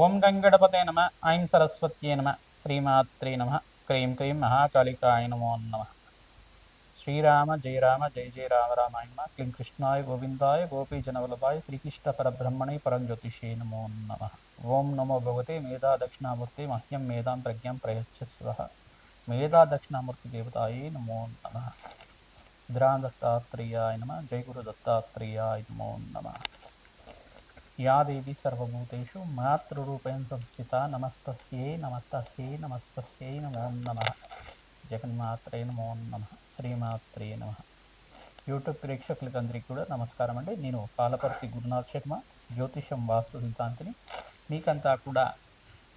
ఓం గంగణపతే నమ. ఐం సరస్వత్యే నమ. శ్రీమాత్రే నమ. క్రీం క్రీం మహాకాళికాయ నమో నమ. శ్రీరామ జయ రామ జయ జయ రామ రామాయ నమ. క్లీం కృష్ణాయ గోవిందాయ గోపీజనవల్లభాయ శ్రీకృష్ణ పరబ్రహ్మణే పరంజ్యోతిషే నమో నమ. ఓం నమో భగవతే మేధా దక్షిణామూర్తి మహ్యం మేధాం ప్రజ్ఞాం ప్రయచ్చస్వ. మేధా దక్షిణామూర్తి దేవతాయే నమో నమ. దత్తాత్రేయాయ నమ. జయ గురు దత్తాత్రేయాయ నమో నమ. या देवी सर्वभूतेषु मातृरूपेण संस्थिता नमस्तस्यै नमस्तस्यै नमस्तस्यै नमो नमः. జగన్మాత్రే నమో నమః. శ్రీమాత్రే నమః. యూట్యూబ్ ప్రేక్షకులకందరికీ కూడా నమస్కారం అండి. నేను పాలపర్తి గురునాథ్ శర్మ, జ్యోతిషం వాస్తు సిద్ధాంతిని. మీకంతా కూడా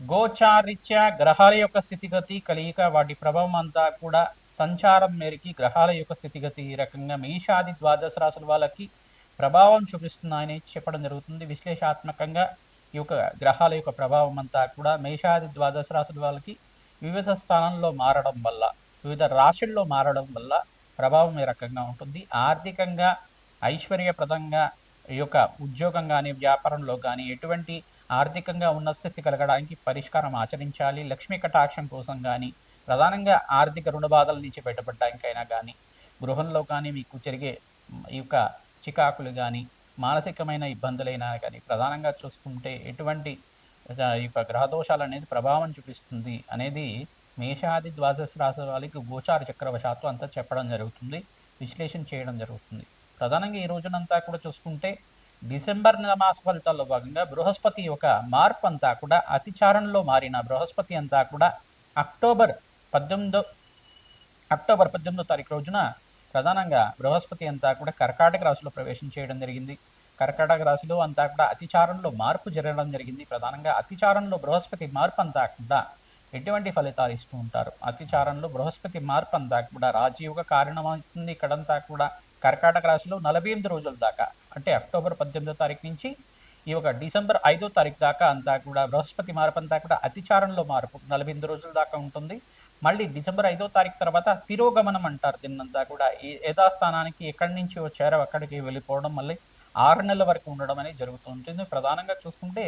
గోచారిత్య గ్రహాల యొక్క స్థితిగతి కలియిక వాటి ప్రభావం అంతా కూడా సంచారం మేరకి గ్రహాల యొక్క స్థితిగతి ఈ రకంగా మేషాది ద్వాదశ రాశుల వాళ్ళకి ప్రభావం చూపిస్తున్నాయని చెప్పడం జరుగుతుంది. విశ్లేషాత్మకంగా ఈ యొక్క గ్రహాల యొక్క ప్రభావం అంతా కూడా మేషాది ద్వాదశ రాశుల వాళ్ళకి వివిధ స్థానంలో మారడం వల్ల, వివిధ రాశుల్లో మారడం వల్ల ప్రభావం ఈ రకంగా ఉంటుంది. ఆర్థికంగా ఐశ్వర్యప్రదంగా ఈ యొక్క ఉద్యోగం కానీ వ్యాపారంలో కానీ ఎటువంటి ఆర్థికంగా ఉన్న స్థితి కలగడానికి పరిష్కారం ఆచరించాలి. లక్ష్మీ కటాక్షం కోసం కానీ, ప్రధానంగా ఆర్థిక రుణ బాధల నుంచి బయటపడడానికైనా కానీ, గృహంలో కానీ మీకు జరిగే ఈ యొక్క చికాకులు కానీ, మానసికమైన ఇబ్బందులైనా కానీ ప్రధానంగా చూసుకుంటే ఎటువంటి ఈ యొక్క గ్రహదోషాలు అనేది ప్రభావం చూపిస్తుంది అనేది మేషాది ద్వాదశ రాశి వాళ్ళకి గోచార చక్రవశాత్తు అంతా చెప్పడం జరుగుతుంది, విశ్లేషణ చేయడం జరుగుతుంది. ప్రధానంగా ఈ రోజునంతా కూడా చూసుకుంటే డిసెంబర్ నెల మాస ఫలితాల్లో భాగంగా బృహస్పతి యొక్క మార్పు అంతా కూడా అతిచారంలో మారిన బృహస్పతి అంతా కూడా అక్టోబర్ 18వ తారీఖు రోజున ప్రధానంగా బృహస్పతి అంతా కూడా కర్కాటక రాశిలో ప్రవేశం చేయడం జరిగింది. కర్కాటక రాశిలో అంతా కూడా అతిచారంలో మార్పు జరగడం జరిగింది. ప్రధానంగా అతిచారంలో బృహస్పతి మార్పు అంతా కూడా ఎటువంటి ఫలితాలు ఇస్తూ ఉంటారు. అతిచారంలో బృహస్పతి మార్పు అంతా కూడా రాజయోగ కారణమవుతుంది. ఇక్కడంతా కూడా కర్కాటక రాశిలో 48 రోజుల దాకా, అంటే అక్టోబర్ 18వ తారీఖు నుంచి ఈ యొక్క డిసెంబర్ 5వ తారీఖు దాకా అంతా కూడా బృహస్పతి మార్పు అంతా కూడా అతిచారంలో మార్పు 48 రోజుల దాకా ఉంటుంది. మళ్ళీ డిసెంబర్ 5వ తారీఖు తర్వాత తిరోగమనం అంటారు దీన్నంతా కూడా. ఈ యథాస్థానానికి ఎక్కడి నుంచి వచ్చారో అక్కడికి వెళ్ళిపోవడం, మళ్ళీ 6 నెలల వరకు ఉండడం అనేది జరుగుతూ ఉంటుంది. ప్రధానంగా చూసుకుంటే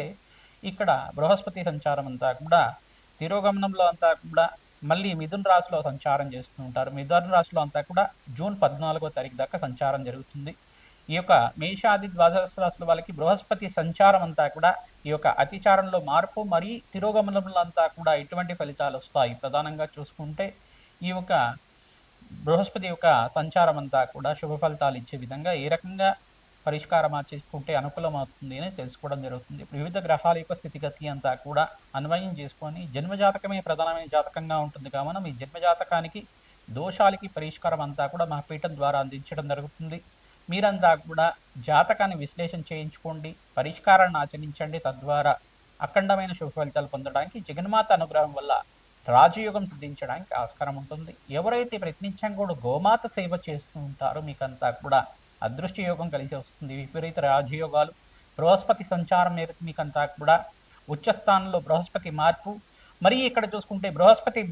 ఇక్కడ బృహస్పతి సంచారం అంతా కూడా తిరోగమనంలో అంతా కూడా మళ్ళీ మిథున రాశిలో సంచారం చేస్తూ ఉంటారు. మిథున రాశిలో అంతా కూడా జూన్ 14వ తారీఖు దాకా సంచారం జరుగుతుంది. ఈ యొక్క మేషాది ద్వాదశ రాశుల వాళ్ళకి బృహస్పతి సంచారం అంతా కూడా ఈ యొక్క అతిచారంలో మార్పు మరియు తిరోగమనంలో అంతా కూడా ఎటువంటి ఫలితాలు వస్తాయి. ప్రధానంగా చూసుకుంటే ఈ యొక్క బృహస్పతి యొక్క సంచారం అంతా కూడా శుభ ఫలితాలు ఇచ్చే విధంగా ఏ రకంగా పరిష్కారం చేసుకుంటే అనుకూలం అవుతుంది అని తెలుసుకోవడం జరుగుతుంది. వివిధ గ్రహాల యొక్క స్థితిగతి అంతా కూడా అన్వయం చేసుకొని జన్మజాతకమే ప్రధానమైన జాతకంగా ఉంటుంది కావున మీ జన్మజాతకానికి దోషాలకి పరిష్కారం అంతా కూడా మా పీఠం ద్వారా అందించడం జరుగుతుంది. మీరంతా కూడా జాతకాన్ని విశ్లేషణ చేయించుకోండి, పరిష్కారాన్ని ఆచరించండి. తద్వారా అఖండమైన శుభ ఫలితాలు పొందడానికి జగన్మాత అనుగ్రహం వల్ల రాజయోగం సిద్ధించడానికి ఆస్కారం ఉంటుంది. ఎవరైతే ప్రయత్నించం కూడా గోమాత సేవ చేస్తూ ఉంటారో మీకంతా కూడా అదృష్ట యోగం కలిసి వస్తుంది. విపరీత రాజయోగాలు, బృహస్పతి సంచారం మేరకు మీకంతా కూడా ఉచ్చస్థానంలో బృహస్పతి మార్పు, మరి ఇక్కడ చూసుకుంటే బృహస్పతి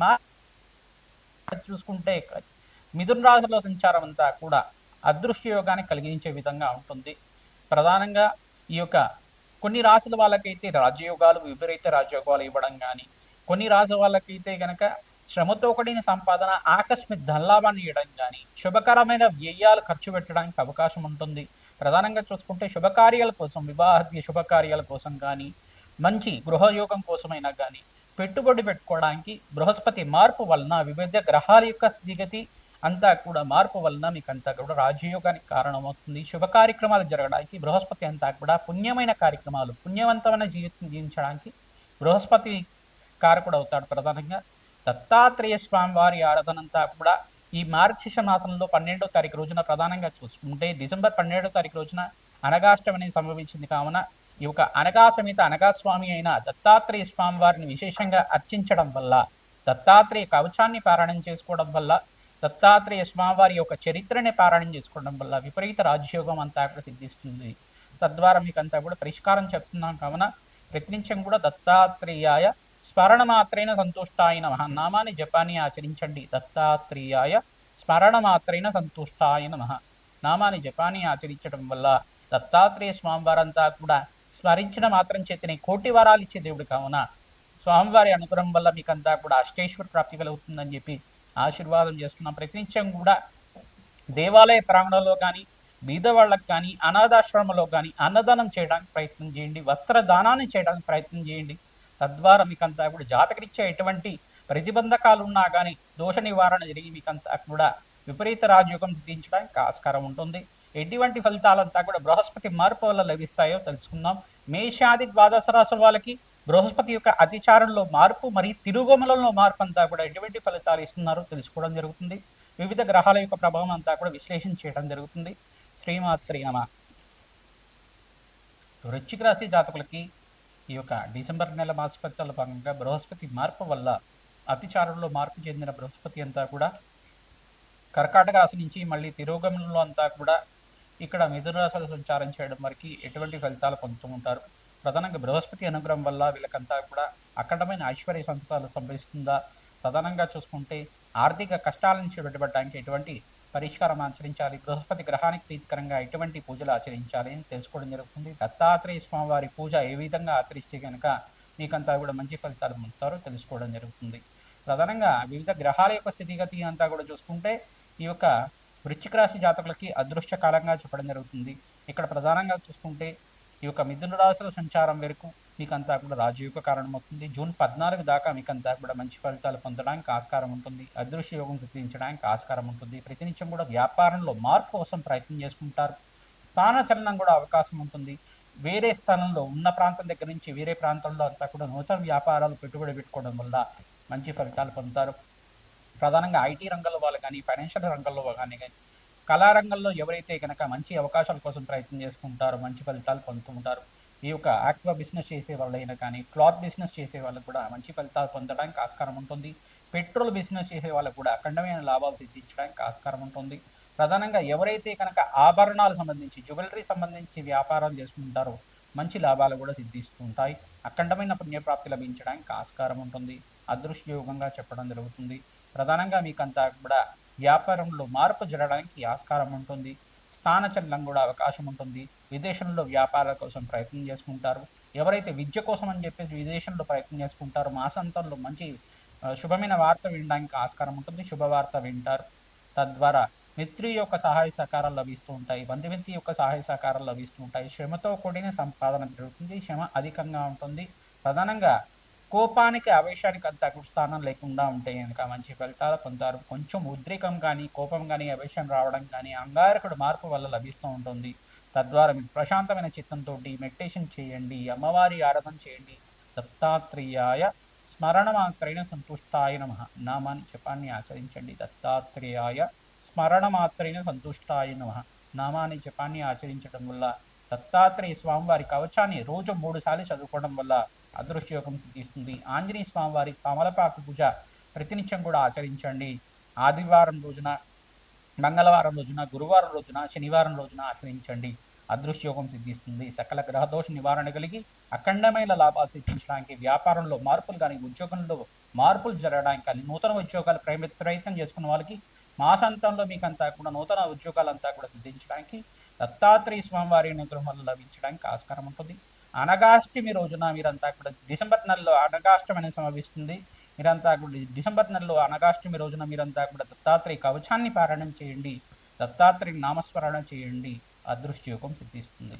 చూసుకుంటే మిథున రాశిలో సంచారం అంతా కూడా అదృష్ట యోగాన్ని కలిగించే విధంగా ఉంటుంది. ప్రధానంగా ఈ యొక్క కొన్ని రాశుల వాళ్ళకైతే రాజయోగాలు, విపరీత రాజయోగాలు ఇవ్వడం కానీ, కొన్ని రాశుల వాళ్ళకైతే కనుక శ్రమతో కూడిన సంపాదన, ఆకస్మిక ధనలాభాన్ని ఇవ్వడం కానీ, శుభకరమైన వ్యయాలు ఖర్చు పెట్టడానికి అవకాశం ఉంటుంది. ప్రధానంగా చూసుకుంటే శుభకార్యాల కోసం, వివాహ శుభకార్యాల కోసం కానీ, మంచి గృహయోగం కోసమైనా కానీ పెట్టుబడి పెట్టుకోవడానికి బృహస్పతి మార్పు వలన, వివిధ గ్రహాల యొక్క స్థితిగతి అంతా కూడా మార్పు వలన మీకు అంతా కూడా రాజయోగానికి కారణమవుతుంది. శుభ కార్యక్రమాలు జరగడానికి బృహస్పతి అంతా కూడా పుణ్యమైన కార్యక్రమాలు, పుణ్యవంతమైన జీవితం జీవించడానికి బృహస్పతి కారకుడు అవుతాడు. ప్రధానంగా దత్తాత్రేయ స్వామి వారి ఆరాధన అంతా కూడా ఈ మార్గశిర్ష మాసంలో 12వ తారీఖు రోజున ప్రధానంగా చూసుకుంటే డిసెంబర్ 12వ తారీఖు రోజున అనగాష్టమి సంభవించింది కావున ఈ యొక్క అనగా సమేత అనగాస్వామి అయిన దత్తాత్రేయ స్వామి వారిని విశేషంగా అర్చించడం వల్ల, దత్తాత్రేయ కవచాన్ని పారాయణం చేసుకోవడం వల్ల, దత్తాత్రేయ స్వామివారి యొక్క చరిత్రని పారాయణం చేసుకోవడం వల్ల విపరీత రాజయోగం అంతా కూడా సిద్ధిస్తుంది. తద్వారా మీకు అంతా కూడా పరిష్కారం చెప్తున్నాం కావున ప్రతినిత్యం కూడా దత్తాత్రేయాయ స్మరణ మాత్రైన సంతుష్టాయ నమః నామాన్ని జపాన్ని ఆచరించండి. దత్తాత్రేయాయ స్మరణ మాత్రైన సంతుష్టాయ నమః నామాన్ని జపాన్ని ఆచరించడం వల్ల దత్తాత్రేయ స్వామివారంతా కూడా స్మరించిన మాత్రం చేతనే కోటి వరాలు ఇచ్చే దేవుడు కావున స్వామివారి అనుగ్రహం వల్ల మీకంతా కూడా అష్టేశ్వర ప్రాప్తి కలుగుతుందని చెప్పి ఆశీర్వాదం చేస్తున్నాం. ప్రతినిత్యం కూడా దేవాలయ ప్రాంగణంలో కానీ, బీద వాళ్ళకి కానీ, అనాథాశ్రమంలో కానీ అన్నదానం చేయడానికి ప్రయత్నం చేయండి. వస్త్రదానాన్ని చేయడానికి ప్రయత్నం చేయండి. తద్వారా మీకంతా కూడా జాతకరీత్యా ఎటువంటి ప్రతిబంధకాలు ఉన్నా కానీ దోష నివారణ జరిగి మీకంతా కూడా విపరీత రాజయోగం సిద్ధించడానికి ఆస్కారం ఉంటుంది. ఎటువంటి ఫలితాలంతా కూడా బృహస్పతి మార్పు వల్ల లభిస్తాయో తెలుసుకుందాం. మేషాది ద్వాదశ రాశుల వాళ్ళకి బృహస్పతి యొక్క అతిచారంలో మార్పు మరియు తిరుగుమలలో మార్పు అంతా కూడా ఎటువంటి ఫలితాలు ఇస్తున్నారో తెలుసుకోవడం జరుగుతుంది. వివిధ గ్రహాల యొక్క ప్రభావం అంతా కూడా విశ్లేషణ చేయడం జరుగుతుంది. శ్రీమాత్రి నమ. వృశ్చిక రాశి జాతకులకి ఈ యొక్క డిసెంబర్ నెల మాస ఫలితాల భాగంగా బృహస్పతి మార్పు వల్ల అతిచారంలో మార్పు చెందిన బృహస్పతి అంతా కూడా కర్కాటక రాశి నుంచి మళ్ళీ తిరోగమనంలో అంతా కూడా ఇక్కడ మిథున రాశిలో సంచారం చేయడం వరకు ఎటువంటి ఫలితాలు పొందుతూ ఉంటారు. ప్రధానంగా బృహస్పతి అనుగ్రహం వల్ల వీళ్ళకంతా కూడా అఖండమైన ఐశ్వర్య సంతతాలు సంభవిస్తుందా. ప్రధానంగా చూసుకుంటే ఆర్థిక కష్టాల నుంచి బయటపడడానికి ఎటువంటి పరిష్కారం ఆచరించాలి, బృహస్పతి గ్రహానికి ప్రీతికరంగా ఎటువంటి పూజలు ఆచరించాలి అని తెలుసుకోవడం జరుగుతుంది. దత్తాత్రేయ స్వామివారి పూజ ఏ విధంగా ఆచరిస్తే కనుక మీకంతా కూడా మంచి ఫలితాలు పొందుతారో తెలుసుకోవడం జరుగుతుంది. ప్రధానంగా వివిధ గ్రహాల యొక్క స్థితిగతి అంతా కూడా చూసుకుంటే ఈ యొక్క వృశ్చిక రాశి జాతకులకి అదృష్ట కాలంగా చెప్పడం జరుగుతుంది. ఇక్కడ ప్రధానంగా చూసుకుంటే ఈ యొక్క మిథున రాశుల సంచారం వరకు మీకంతా కూడా రాజయోగ కారణమవుతుంది. జూన్ 14 దాకా మీకంతా కూడా మంచి ఫలితాలు పొందడానికి ఆస్కారం ఉంటుంది. అదృశ్య యోగం సిద్ధించడానికి ఆస్కారం ఉంటుంది. ప్రతినిత్యం కూడా వ్యాపారంలో మార్పు కోసం ప్రయత్నం చేసుకుంటారు. స్థాన చలనం కూడా అవకాశం ఉంటుంది. వేరే స్థానంలో ఉన్న ప్రాంతం దగ్గర నుంచి వేరే ప్రాంతంలో అంతా కూడా నూతన వ్యాపారాలు పెట్టుబడి పెట్టుకోవడం వల్ల మంచి ఫలితాలు పొందుతారు. ప్రధానంగా ఐటీ రంగంలో వాళ్ళు కానీ, ఫైనాన్షియల్ రంగంలో కానీ, కళారంగంలో ఎవరైతే కనుక మంచి అవకాశాల కోసం ప్రయత్నం చేసుకుంటారో మంచి ఫలితాలు పొందుతుంటారు. ఈ యొక్క ఆక్వా బిజినెస్ చేసే వాళ్ళైనా కానీ, క్లాత్ బిజినెస్ చేసే వాళ్ళకు కూడా మంచి ఫలితాలు పొందడానికి ఆస్కారం ఉంటుంది. పెట్రోల్ బిజినెస్ చేసే వాళ్ళకు కూడా అఖండమైన లాభాలు సిద్ధించడానికి ఆస్కారం ఉంటుంది. ప్రధానంగా ఎవరైతే కనుక ఆభరణాలు సంబంధించి, జ్యువెలరీ సంబంధించి వ్యాపారాలు చేసుకుంటారో మంచి లాభాలు కూడా సిద్ధిస్తూ ఉంటాయి. అఖండమైన పుణ్యప్రాప్తి లభించడానికి ఆస్కారం ఉంటుంది. అదృష్టయోగంగా చెప్పడం జరుగుతుంది. ప్రధానంగా మీకంతా కూడా వ్యాపారంలో మార్పు జరగడానికి ఆస్కారం ఉంటుంది. స్థానచలనం కూడా అవకాశం ఉంటుంది. విదేశంలో వ్యాపారాల కోసం ప్రయత్నం చేసుకుంటారు. ఎవరైతే విద్య కోసం అని చెప్పేసి విదేశంలో ప్రయత్నం చేసుకుంటారో మాసాంతంలో మంచి శుభమైన వార్త వినడానికి ఆస్కారం ఉంటుంది. శుభవార్త వింటారు. తద్వారా మిత్రి యొక్క సహాయ సహకారాలు లభిస్తూ ఉంటాయి. బంధుమిత్రి యొక్క సహాయ సహకారాలు లభిస్తూ ఉంటాయి. శ్రమతో కూడిన సంపాదన జరుగుతుంది. శ్రమ అధికంగా ఉంటుంది. ప్రధానంగా కోపానికి ఆవేశానికి అంత స్థానం లేకుండా ఉంటే కనుక మంచి ఫలితాలు పొందుతారు. కొంచెం ఉద్రేకం కానీ, కోపం కానీ, ఆవేశం రావడం కానీ అంగారకుడు మార్పు వల్ల లభిస్తూ ఉంటుంది. తద్వారా మీరు ప్రశాంతమైన చిత్తంతో మెడిటేషన్ చేయండి. అమ్మవారి ఆరాధన చేయండి. దత్తాత్రేయాయ స్మరణ మాత్రైన సంతుష్టాయ నమః నామాన్ని జపాన్ని ఆచరించండి. దత్తాత్రేయాయ స్మరణ మాత్రైన సంతుష్టాయ నమః నామాన్ని జపాన్ని ఆచరించడం వల్ల, దత్తాత్రేయ స్వామివారి కవచాన్ని రోజు 3 సార్లు చదువుకోవడం వల్ల అదృష్టయోగం సిద్ధిస్తుంది. ఆంజనేయ స్వామివారి తమలపాకు పూజ ప్రతినిత్యం కూడా ఆచరించండి. ఆదివారం రోజున, మంగళవారం రోజున, గురువారం రోజున, శనివారం రోజున ఆచరించండి. అదృష్టయోగం సిద్ధిస్తుంది. సకల గ్రహదోష నివారణ కలిగి అఖండమైన లాభాలు సిద్ధించడానికి, వ్యాపారంలో మార్పులు కానీ, ఉద్యోగంలో మార్పులు జరగడానికి కానీ, నూతన ఉద్యోగాలు ప్రయత్నం చేసుకున్న వాళ్ళకి మాసాంతంలో మీకంతా కూడా నూతన ఉద్యోగాలంతా కూడా సిద్ధించడానికి దత్తాత్రేయ స్వామివారి అనుగ్రహం లభించడానికి ఆస్కారం ఉంటుంది. అనగాష్టమి రోజున మీరంతా కూడా డిసెంబర్ నెలలో అనగాష్టమి అనేది సంభవిస్తుంది. మీరంతా కూడా డిసెంబర్ నెలలో అనగాష్టమి రోజున మీరంతా కూడా దత్తాత్రేయ కవచాన్ని పారాయణం చేయండి. దత్తాత్రేయ నామస్మరణ చేయండి. అదృష్టయోగం సిద్ధిస్తుంది.